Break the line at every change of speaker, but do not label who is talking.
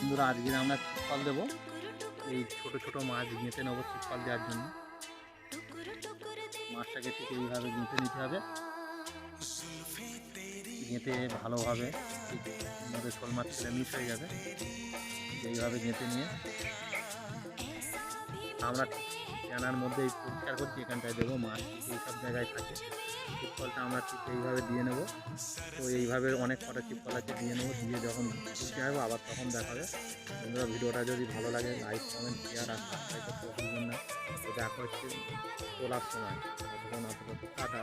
বন্ধুরা, আজকে আমরা ছিপকল দেবো। এই ছোট ছোট মাছ গেঁথে নেবো ছিপকল দেওয়ার জন্য। মাছটাকে ঠিক এইভাবে গেঁথে নিতে হবে, গেঁথে ভালোভাবে ঠিক মধ্যে শোল মাছ ছেলে মিশ হয়ে যাবে। এইভাবে গেঁথে নিয়ে আমরা জানার মধ্যেই পরিষ্কার করছি, এখানটায় দেবো মাছ ঠিক এইসব জায়গায় থাকে। ছিপকলটা আমরা ঠিক এইভাবে দিয়ে নেবো। তো এইভাবে অনেক কটা ছিপকল আছে দিয়ে নেবো, দিয়ে যখন তুলতে হবে আবার তখন দেখাবে। বন্ধুরা, ভিডিওটা যদি ভালো লাগে লাইক কমেন্ট শেয়ার আর সাবস্ক্রাইব করতে ভুলবেন না। তো দেখা হচ্ছে তোলার সময়। ততক্ষণ আপাতত টাটা।